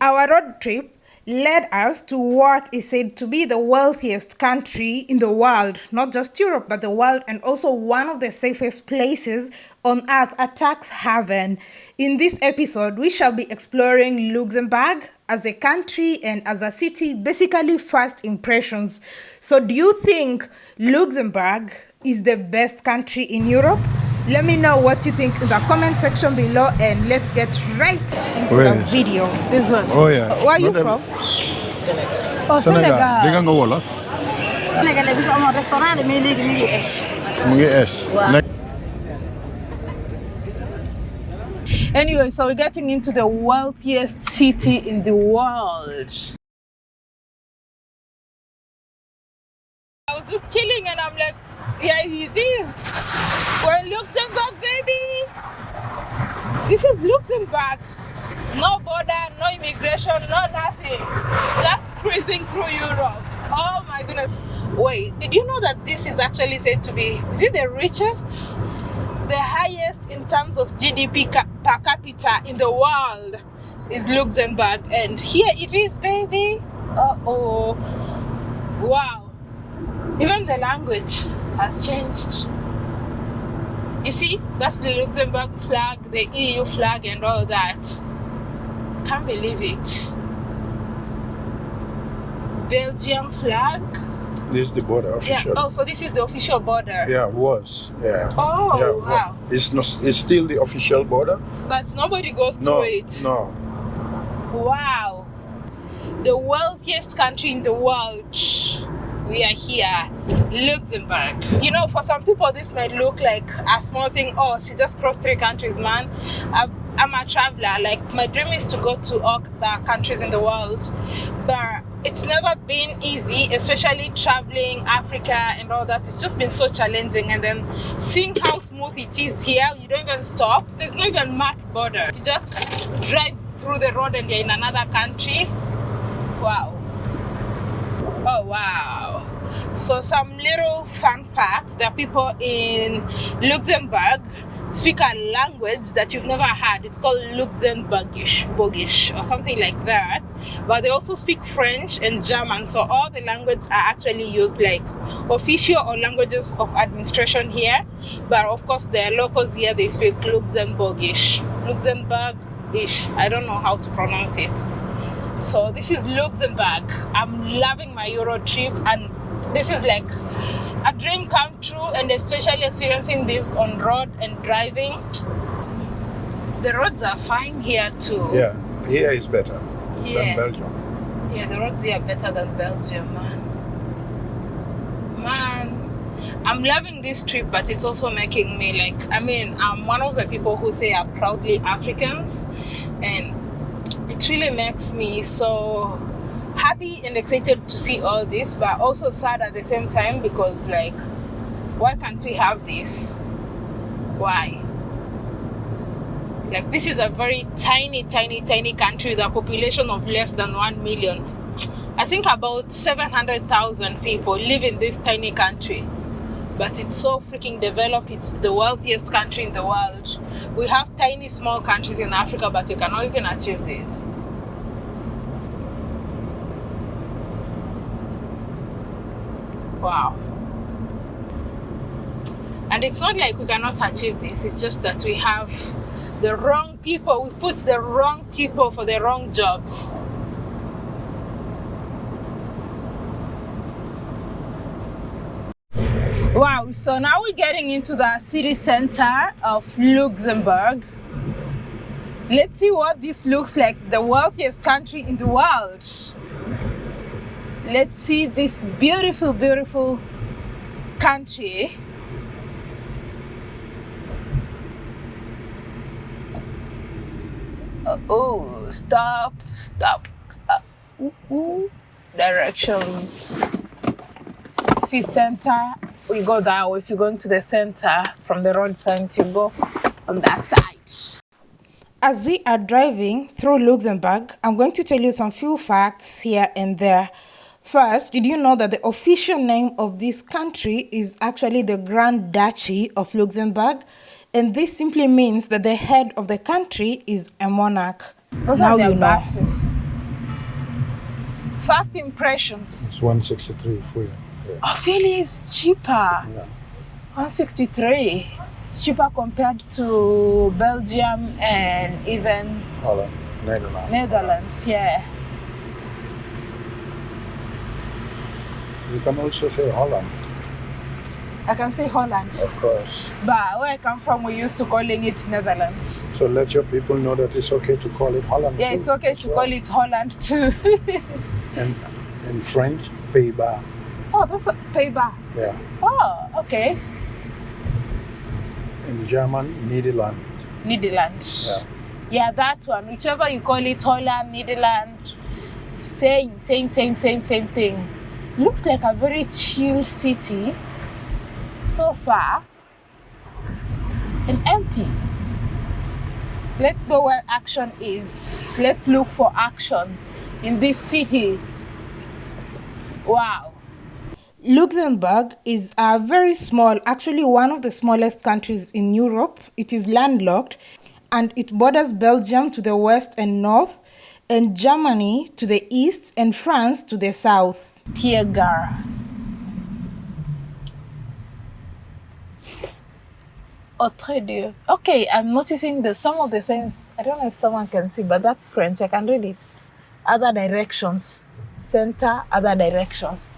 Our road trip led us to what is said to be the wealthiest country in the world, not just Europe, but the world, and also one of the safest places on earth, a tax haven. In this episode, we shall be exploring Luxembourg as a country and as a city, basically first impressions. So do you think Luxembourg is the best country in Europe? Let me know what you think in the comment section below, and let's get right into the video. This one. Oh yeah. Where are you from? Senegal. Oh, Senegal. Dégg nga wolof. Sénégalais bi fa amoon restaurant de mais léegi mi ngi esh. Mu ngi es. Wow. Anyway, so we're getting into the wealthiest city in the world. I was just chilling and I'm like, yeah, it is. We're in Luxembourg, baby. This is Luxembourg. No border, no immigration, no nothing. Just cruising through Europe. Oh my goodness. Wait, did you know that this is actually said to be, is it the richest? The highest in terms of GDP per capita in the world is Luxembourg. And here it is, baby. Uh-oh. Wow. Even the language has changed. You see, that's the Luxembourg flag, the EU flag and all that. Can't believe it. Belgium flag. This is the border official. Yeah. Oh, so this is the official border. Yeah, was. Yeah. Oh, Yeah, wow. It's still the official border. But nobody goes No, to it. no. Wow. The wealthiest country in the world. We are here, Luxembourg. You know, for some people, this might look like a small thing. Oh, she just crossed 3 countries, man. I'm a traveler. Like, my dream is to go to all the countries in the world. But it's never been easy, especially traveling Africa and all that. It's just been so challenging. And then seeing how smooth it is here, you don't even stop. There's no even marked border. You just drive through the road and you're in another country. Wow. Oh, wow. So some little fun facts. There are people in Luxembourg speak a language that you've never heard. It's called Luxembourgish or something like that. But they also speak French and German. So all the languages are actually used like official or languages of administration here. But of course, the locals here, they speak Luxembourgish. Luxembourgish. I don't know how to pronounce it. So this is Luxembourg. I'm loving my Euro trip, and this is like a dream come true, and especially experiencing this on road and driving. The roads are fine here too. Yeah, here is better Yeah. than Belgium. Yeah, the roads here are better than Belgium, man. I'm loving this trip, but it's also making me like, I'm one of the people who say are proudly Africans, and it really makes me so happy and excited to see all this, but also sad at the same time, because like, why can't we have this? Why? Like, this is a very tiny country with a population of less than 1 million. I think about 700,000 people live in this tiny country. But it's so freaking developed. It's the wealthiest country in the world. We have tiny, small countries in Africa, but you cannot even achieve this. Wow. And it's not like we cannot achieve this. It's just that we have the wrong people. We put the wrong people for the wrong jobs. Wow, so now we're getting into the city center of Luxembourg. Let's see what this looks like, the wealthiest country in the world. Let's see this beautiful, beautiful country. Oh, stop. Directions. See center, we go that way. If you're going to the center from the road signs, you go on that side. As we are driving through Luxembourg, I'm going to tell you some few facts here and there. First, did you know that the official name of this country is actually the Grand Duchy of Luxembourg? And this simply means that the head of the country is a monarch. Those now are their you know. badges. First impressions. It's 163 for you. Yeah. Oh, really? It's cheaper. Yeah. 163. It's cheaper compared to Belgium and even Holland, Netherlands. Netherlands. Yeah. You can also say Holland, I can say Holland, of course. but where I come from, we used to calling it Netherlands. So let your people know that it's okay to call it Holland. Yeah, too, it's okay as to well. call it Holland too. And in French, Pays-Bas. Oh, that's what Pays-Bas. Yeah. Oh, okay. In German, Netherlands. Netherlands. Yeah. Yeah, that one. Whichever you call it, Holland, Netherlands, same thing. Looks like a very chill city so far and empty. Let's go where action is. Let's look for action in this city. Wow. Luxembourg is a very small, actually one of the smallest countries in Europe. It is landlocked and it borders Belgium to the west and north, and Germany to the east, and France to the south. TIGRESS. Oh, très dur. Okay, I'm noticing some of the signs. I don't know if someone can see, but that's French. I can read it. Other directions. Center, other directions.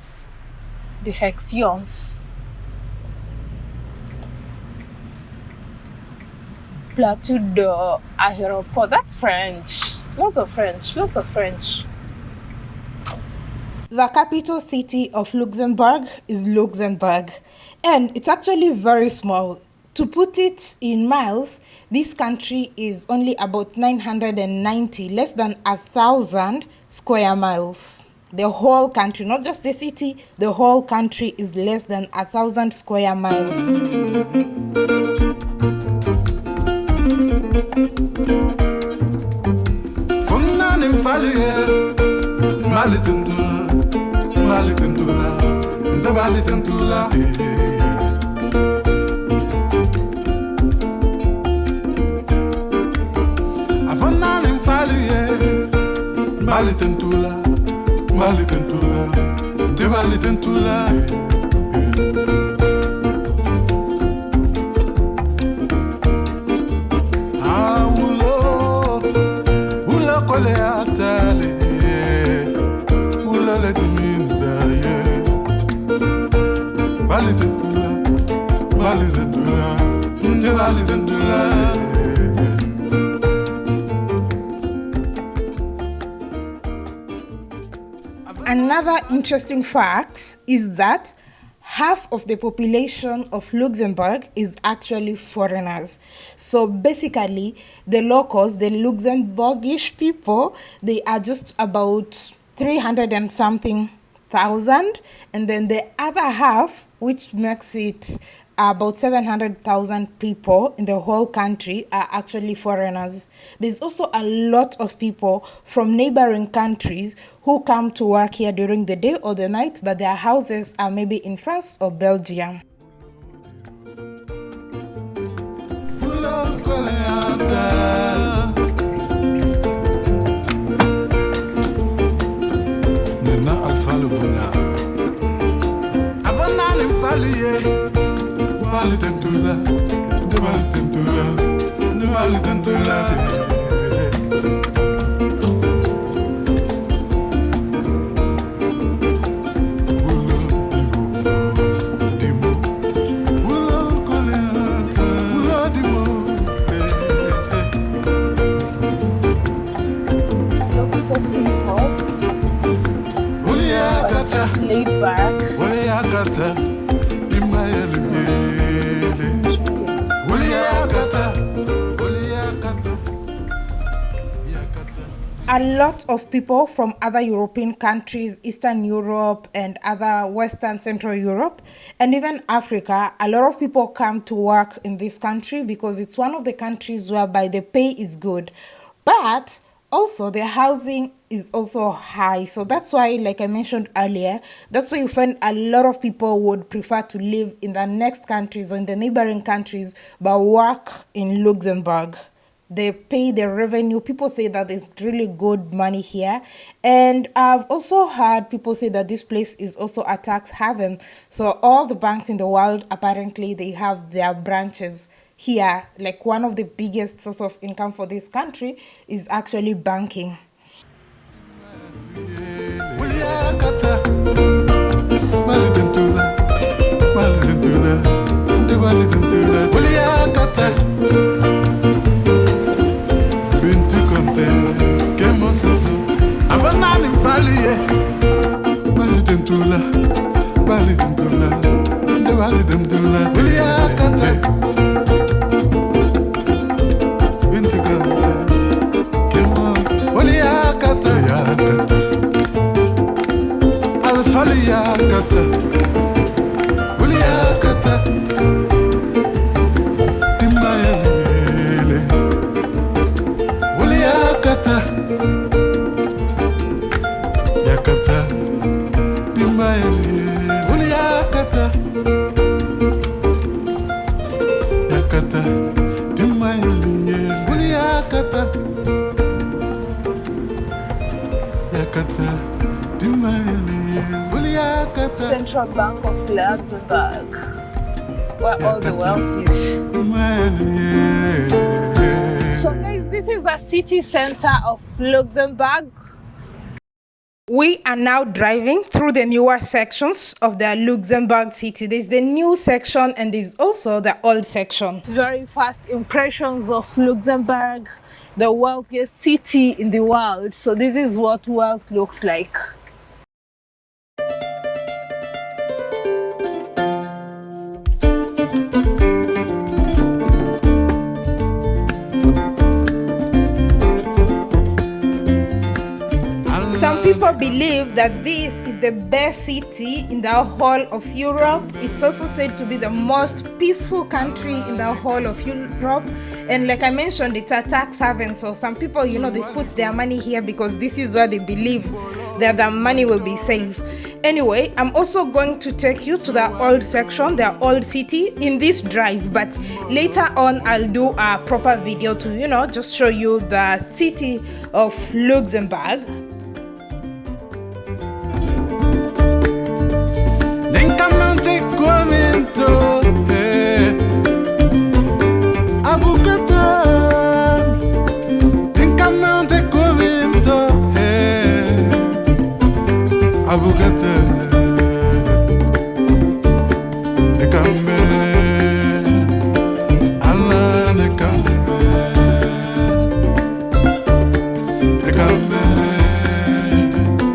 Directions. Plateau de Aéroport. That's French. Lots of French. The capital city of Luxembourg is Luxembourg, and it's actually very small. To put it in miles, this country is only about 990, less than 1,000 square miles. The whole country, not just the city, the whole country is less than 1,000 square miles. Another interesting fact is that half of the population of Luxembourg is actually foreigners. So basically, the locals, the Luxembourgish people, they are just about 300 and something thousand, and then the other half, which makes it about 700,000 people in the whole country, are actually foreigners. There's also a lot of people from neighboring countries who come to work here during the day or the night, but their houses are maybe in France or Belgium. Looks so simple, laid back. Interesting. A lot of people from other European countries, Eastern Europe and other Western Central Europe, and even Africa, a lot of people come to work in this country because it's one of the countries whereby the pay is good. But also the housing is also high. So that's why, like I mentioned earlier, that's why you find a lot of people would prefer to live in the next countries or in the neighboring countries but work in Luxembourg. they pay their revenue. People say that there's really good money here. And I've also heard people say that this place is also a tax haven. So all the banks in the world, apparently, they have their branches here. Like one of the biggest source of income for this country is actually banking. Central Bank of Luxembourg, where all the wealth is. So guys, this is the city center of Luxembourg. We are now driving through the newer sections of the Luxembourg City. There's the new section and there's also the old section. It's very fast impressions of Luxembourg, the wealthiest city in the world. So this is what wealth looks like. Some people believe that this is the best city in the whole of Europe. It's also said to be the most peaceful country in the whole of Europe. And like I mentioned, it's a tax haven. So some people, you know, they put their money here because this is where they believe that their money will be safe. Anyway, I'm also going to take you to the old section, the old city in this drive. But later on, I'll do a proper video to, you know, just show you the city of Luxembourg.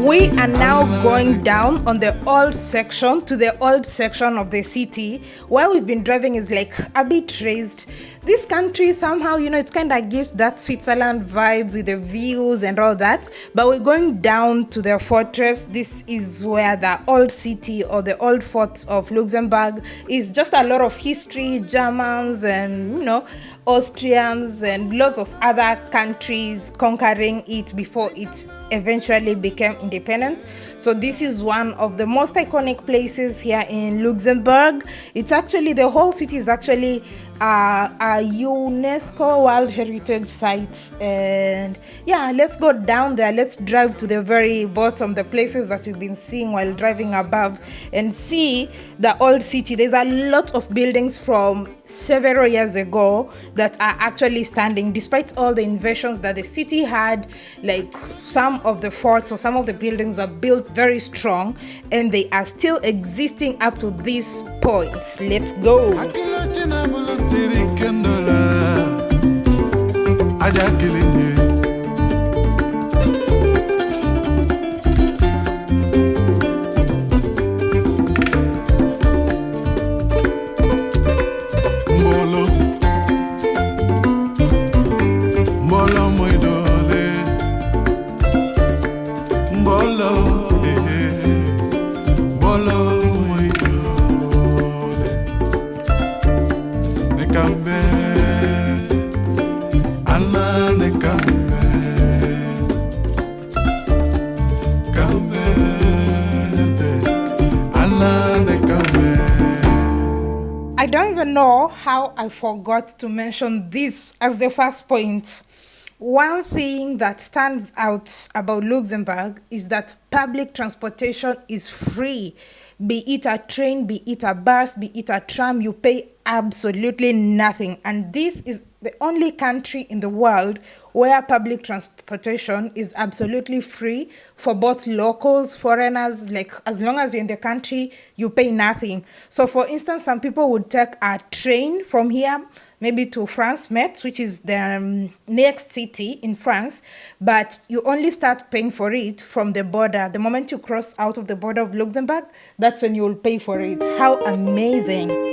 We are now going down on the old section to the old section of the city. Where we've been driving is like a bit raised. This country somehow, you know, it kind of gives that Switzerland vibes with the views and all that. But we're going down to the fortress. This is where the old city or the old fort of Luxembourg is. Just a lot of history, Germans and, you know, Austrians and lots of other countries conquering it before it eventually became independent. So this is one of the most iconic places here in Luxembourg. It's actually, the whole city is actually a UNESCO World Heritage Site. And yeah, let's go down there. Let's drive to the very bottom, the places that we've been seeing while driving above, and see the old city. There's a lot of buildings from several years ago that are actually standing despite all the invasions that the city had. Like some of the forts or some of the buildings are built very strong and they are still existing up to this point. Let's go. I don't even know how I forgot to mention this as the first point. One thing that stands out about Luxembourg is that public transportation is free. Be it a train, be it a bus, be it a tram, you pay absolutely nothing. And this is the only country in the world where public transportation is absolutely free for both locals, foreigners. Like, as long as you're in the country, you pay nothing. So for instance, some people would take a train from here maybe to France, Metz, which is the next city in France, but you only start paying for it from the border. The moment you cross out of the border of Luxembourg, that's when you will pay for it. How amazing.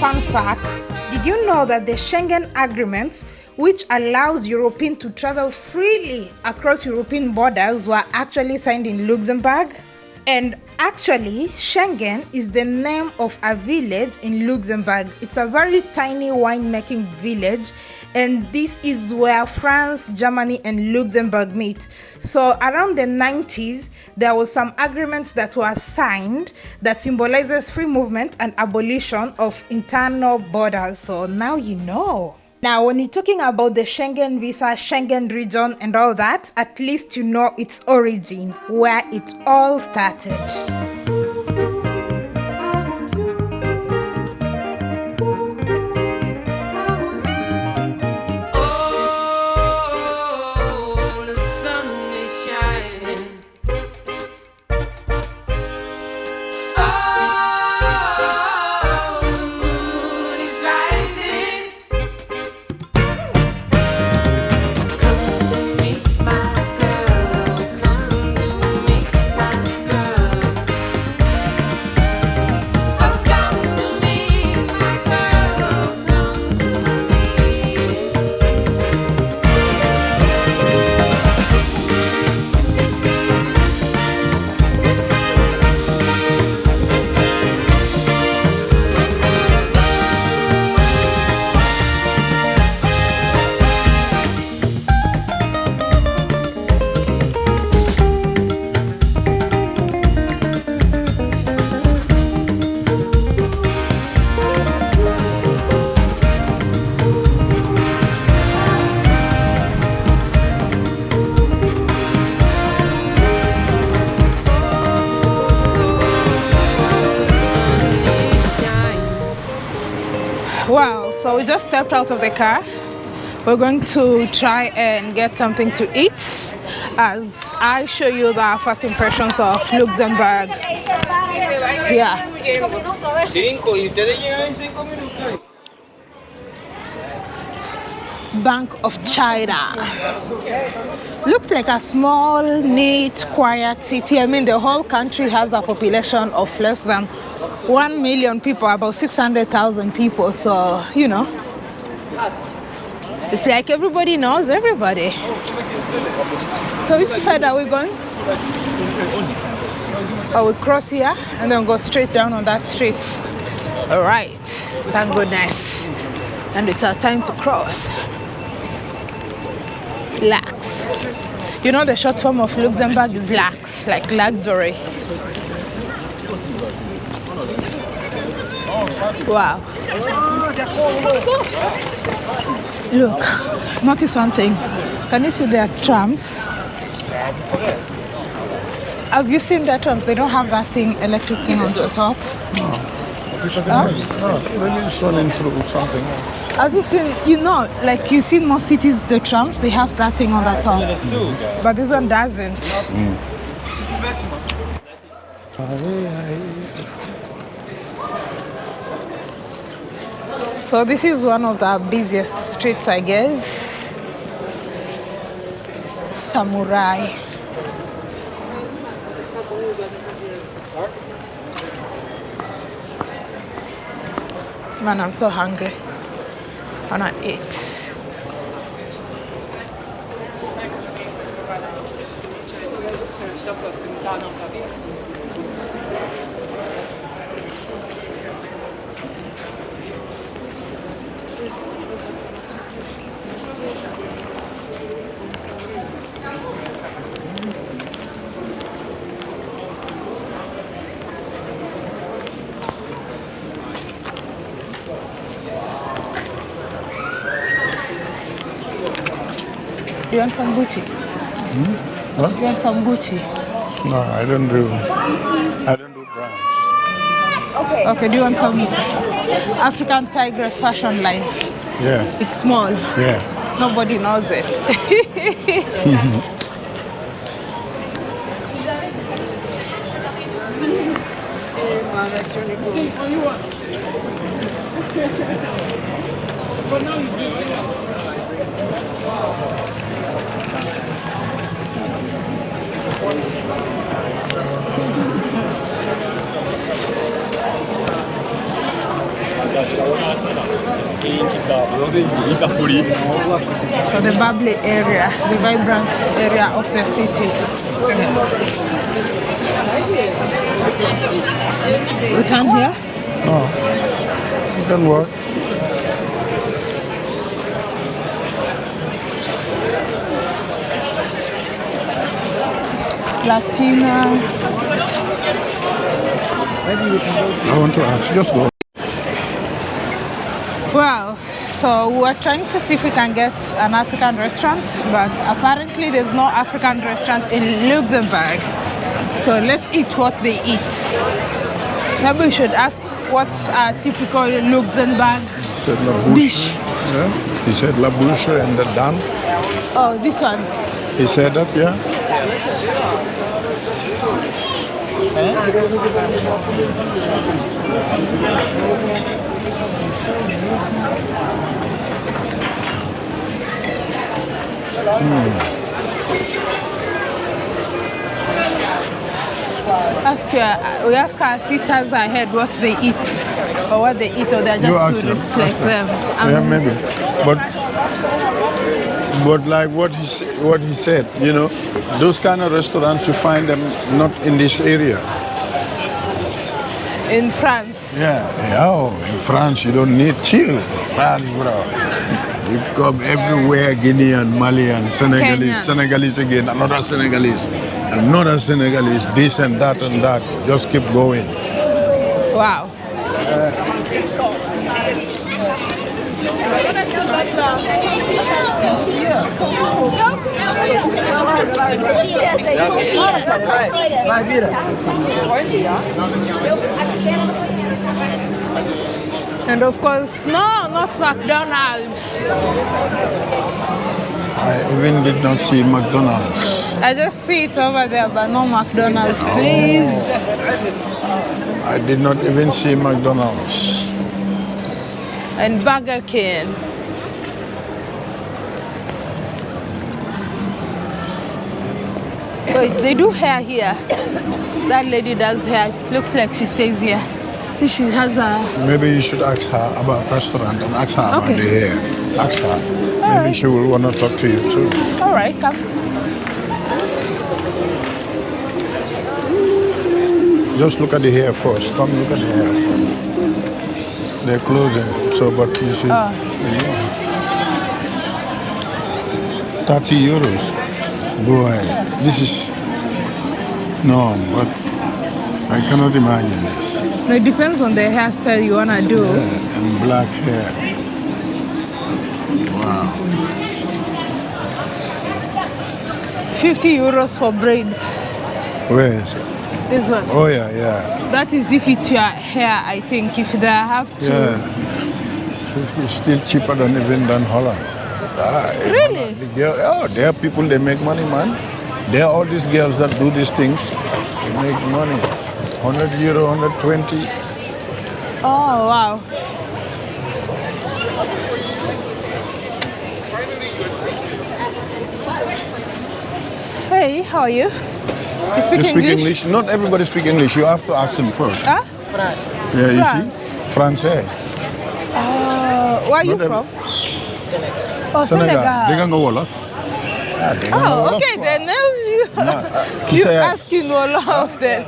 Fun fact, did you know that the Schengen Agreement, which allows Europeans to travel freely across European borders, were actually signed in Luxembourg? And actually, Schengen is the name of a village in Luxembourg. It's a very tiny winemaking village, and this is where France, Germany, and Luxembourg meet. So around the 90s, there was some agreements that were signed that symbolizes free movement and abolition of internal borders. So now you know. Now, when you're talking about the Schengen visa, Schengen region, and all that, at least you know its origin, where it all started. Wow, so we just stepped out of the car. We're going to try and get something to eat as I show you the first impressions of Luxembourg. Yeah. Bank of China. Looks like a small, neat, quiet city. I mean, the whole country has a population of less than 1 million people, about 600,000 people. So, you know, it's like everybody knows everybody. So which side are we going? Oh, we cross here and then go straight down on that street. All right, thank goodness. And it's our time to cross. Lax. You know the short form of Luxembourg is lax, like luxury. Wow. Look, notice one thing. Can you see their trams? Have you seen their trams? They don't have that thing, electric thing on the top. Maybe it's running through something else. Have you seen, like you see most cities, the trams, they have that thing on the top. But this one doesn't. So this is one of the busiest streets, I guess. Samurai. Man, I'm so hungry. I wanna eat. Do you want some Gucci? What? You want some Gucci? No, I don't do brands. Okay, do you want some African Tigress fashion line? Yeah. It's small. Yeah. Nobody knows it. So the bubbly area, the vibrant area of the city. We turn here? No. It can work. Latina. I want to ask, just go. Well, so we're trying to see if we can get an African restaurant, but apparently there's no African restaurant in Luxembourg. So let's eat what they eat. Maybe we should ask what's a typical Luxembourg He said la bouche. dish. Yeah. He said la bouche and the dame. Oh, this one. He said that, yeah. We ask our sisters ahead what they eat, or what they eat, or they're You ask just tourists them, like ask them. them. Yeah, maybe. But like what he said, you know, those kind of restaurants you find them not in this area. In France. Yeah. Oh, in France you don't need chill. France, bro. You come everywhere, Guinean, Malian, Senegalese, Kenyan. Senegalese again, another Senegalese, this and that and that. Just keep going. Wow. And of course, no, not McDonald's. I even did not see McDonald's. I just see it over there, but no McDonald's, please. I did not even see McDonald's. And Burger King. So they do hair here. That lady does hair. It looks like she stays here. See, she has a... Maybe you should ask her about restaurant and ask her about Okay. the hair. Ask her. Maybe right. she will want to talk to you too. All right, come. Just look at the hair first. Come look at the hair first. They're closing. So, but you see. Oh. 30 euros. Boy, this is... No, but I cannot imagine this. No, it depends on the hairstyle you want to do. Yeah, and black hair. Wow. 50 euros for braids. Where is it? This one. Oh yeah. That is if it's your hair, I think. If they have to. Yeah. 50 is still cheaper than Holland. Really? There are people, they make money, man. There are all these girls that do these things. They make money. 100 euro, 120. Oh, wow. Hey, how are you? You speak English? Not everybody speak English. You have to ask them first. Huh? France. Yeah, you France. see? Français. Where are you Not from? Senegal. Oh, Senegal. They can go Wolof. Oh, okay, then you, you asking Wolof then.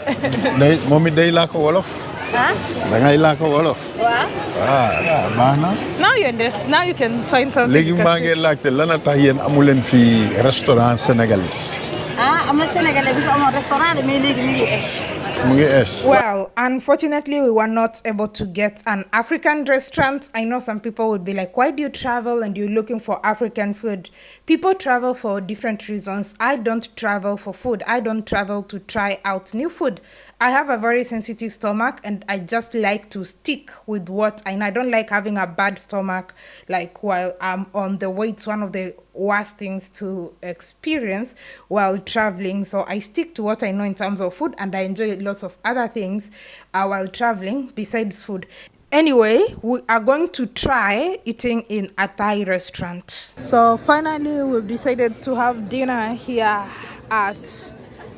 Mommy, they like Wolof. Huh? They like Wolof. Wow. Bana. Now you understand. Now you can find something. Léegi you can maa speak. ngi laajte lan a tax yéen amu leen fii restaurant sénégalais. Ah, I'm a Senegalese. We have a restaurant. Me live in Esh. Mu ngi es. Well, unfortunately, we were not able to get an African restaurant. I know some people would be like, why do you travel and you're looking for African food? People travel for different reasons. I don't travel for food. I don't travel to try out new food. I have a very sensitive stomach and I just like to stick with what I know. I don't like having a bad stomach like while I'm on the way. It's one of the worst things to experience while traveling. So I stick to what I know in terms of food and I enjoy lots of other things while traveling besides food. Anyway, we are going to try eating in a Thai restaurant. So finally, we've decided to have dinner here at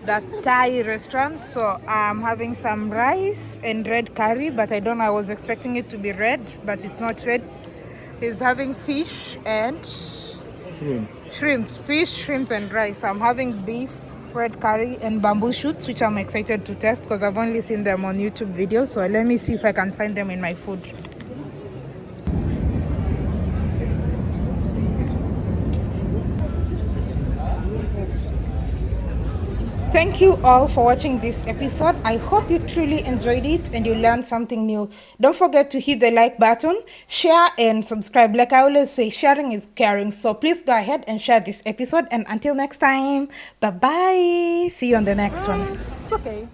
the Thai restaurant. So I'm having some rice and red curry, but I don't know, I was expecting it to be red, but it's not red. He's having fish and shrimps, fish, shrimps and rice. I'm having beef, red curry and bamboo shoots, which I'm excited to test because I've only seen them on YouTube videos. So let me see if I can find them in my food. Thank you all for watching this episode. I hope you truly enjoyed it and you learned something new. Don't forget to hit the like button, share and subscribe. Like I always say, sharing is caring. So please go ahead and share this episode. And until next time, bye-bye. See you on the next one. It's okay.